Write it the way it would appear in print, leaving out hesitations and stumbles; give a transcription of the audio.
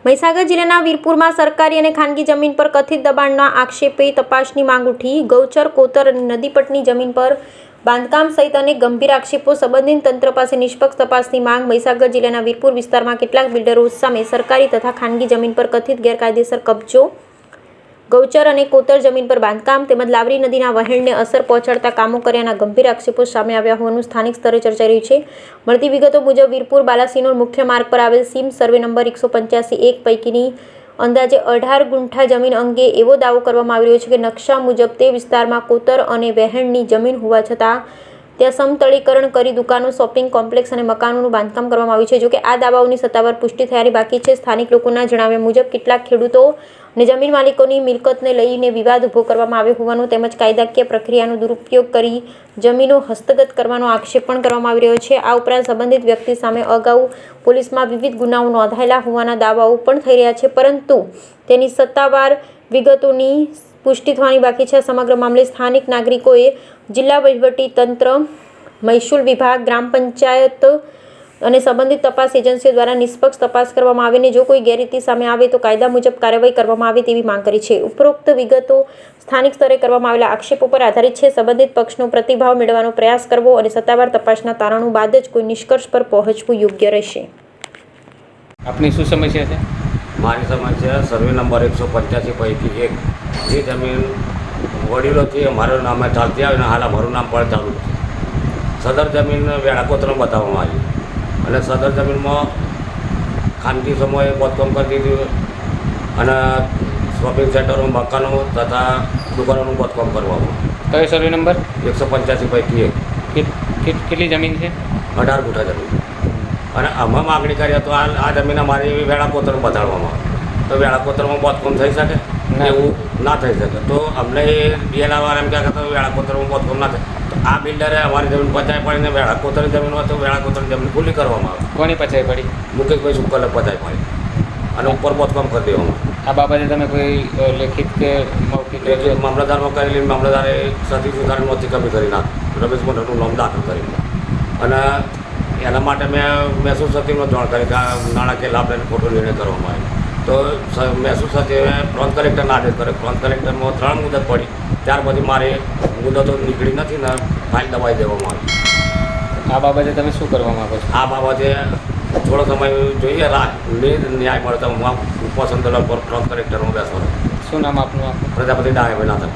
મહીસાગર જિલ્લાના વીરપુરમાં સરકારી અને ખાનગી જમીન પર કથિત દબાણના આક્ષેપે તપાસની માંગ ઉઠી। ગૌચર, કોતર અને નદીપટની જમીન પર બાંધકામ સહિત અનેક ગંભીર આક્ષેપો સંબંધિત તંત્ર પાસે નિષ્પક્ષ તપાસની માંગ। મહીસાગર જિલ્લાના વીરપુર વિસ્તારમાં કેટલાક બિલ્ડરો સામે સરકારી તથા ખાનગી જમીન પર કથિત ગેરકાયદેસર કબજો, ગૌચર અને કોતર જમીન પર બાંધકામ તેમજ લાવરી નદીના વહેણને અસર પહોંચાડતા કામો કર્યાના ગંભીર આક્ષેપો સામે આવ્યા હોવાનું સ્થાનિક સ્તરે ચર્ચાઈ રહ્યું છે। મળતી વિગતો મુજબ વીરપુર બાલાસિનોર મુખ્ય માર્ગ પર આવેલ સીમ સર્વે નંબર 185 પૈકીની અંદાજે 18 ગુંઠા જમીન અંગે એવો દાવો કરવામાં આવી રહ્યો છે કે નકશા મુજબ તે વિસ્તારમાં કોતર અને વહેણની જમીન હોવા છતાં ત્યાં સમતળીકરણ કરી દુકાનો, શોપિંગ કોમ્પ્લેક્સ અને મકાનોનું બાંધકામ કરવામાં આવ્યું છે। જોકે આ દાવાઓની સત્તાવાર પુષ્ટિ થયાની બાકી છે। સ્થાનિક લોકોના જણાવ્યા મુજબ કેટલાક ખેડૂતો અને જમીન માલિકોની મિલકતને લઈને વિવાદ ઊભો કરવામાં આવ્યો હોવાનું તેમજ કાયદાકીય પ્રક્રિયાનો દુરુપયોગ કરી જમીનો હસ્તગત કરવાનો આક્ષેપ પણ કરવામાં આવી રહ્યો છે। આ ઉપરાંત સંબંધિત વ્યક્તિ સામે અગાઉ પોલીસમાં વિવિધ ગુનાઓ નોંધાયેલા હોવાના દાવાઓ પણ થઈ રહ્યા છે, પરંતુ તેની સત્તાવાર વિગતોની પુષ્ટિ થવાની બાકી છે। સમગ્ર મામલે સ્થાનિક નાગરિકોએ જિલ્લા વહીવટી તંત્ર, મહેસૂલ વિભાગ, ગ્રામ પંચાયત અને સંબંધિત તપાસ એજન્સીઓ દ્વારા નિષ્પક્ષ તપાસ કરવામાં આવે અને જો કોઈ ગેરરીતિ સામે આવે તો કાયદા મુજબ કાર્યવાહી કરવામાં આવે તેવી માંગ કરી છે। ઉપરોક્ત વિગતો સ્થાનિક સ્તરે કરવામાં આવેલા આક્ષેપો પર આધારિત છે। સંબંધિત પક્ષનો પ્રતિભાવ મેળવવાનો પ્રયાસ કરવો અને સત્તાવાર તપાસના તારણો બાદ જ કોઈ નિષ્કર્ષ પર પહોંચવું યોગ્ય રહેશે। આપની શું સમસ્યા છે? મારી સમસ્યા સર્વે નંબર 185 પૈકી એક જે જમીન વડીલોથી અમારું નામે ચાલતી આવે ને હાલ અમારું નામ પણ ચાલુ છે। સદર જમીન વેળાકોતરમાં બતાવવામાં આવી અને સદર જમીનમાં ખાનગી સમયે બાંધકામ કરી દીધું અને શોપિંગ સેન્ટરો, મકાનો તથા દુકાનોનું બાંધકામ કરવામાં। કયો સર્વે નંબર? 185 પૈકી એક। કેટલી જમીન છે? 18 ગુંઠા જમીન અને અમે માગણી કરીએ તો આ જમીન અમારી વેળાકોતરમાં બતાડવામાં આવે તો વેળાકોતરમાં બાંધકામ થઈ શકે? એવું ના થઈ શકે તો અમને બીએલઆર એમ કહેતા તો વેળાકોતરમાં બાંધકામ ના થાય તો આ બિલ્ડરે અમારી જમીન પચાઈ પડીને વેળાકોતરની જમીન હોય તો વેળાકોતરની જમીન ખુલ્લી કરવામાં આવે। કોની પચાઈ પડી? મુકેશભાઈ શુક્લને પચાઈ પડી અને ઉપર બાંધકામ કરી દેવામાં। આ બાબતે તમે કોઈ લેખિત કે મૌખિક એટલે મામલતદારમાં કરેલી મામલતદારે સતી સુધારણમાંથી કમી કરી નાખી, રમેશ મોઢાનું નામ દાખલ કરી અને એના માટે મેં મહેસૂલ સચિવને જાણ કરી કે નાણાકીય લાભ લઈને ખોટો નિર્ણય કરવામાં આવ્યો તો મહેસૂલ સચિવે પ્રાંત કલેક્ટરને આદેશ કર્યો। પ્રાંત કલેક્ટરમાં 3 મુદત પડી, ત્યાર પછી મારી મુદતો નીકળી નથી ને ફાઇલ દબાવી દેવામાં આવી। આ બાબતે તમે શું કરવા માગો છો? આ બાબતે થોડો સમય જોઈએ, ન્યાય મળે તો હું ઉપસંતોલન પર પ્રાંત કલેક્ટરમાં બેસવાનો। શું નામ આપનું? પ્રજાપતિ ડાયાભાઈ નાથન।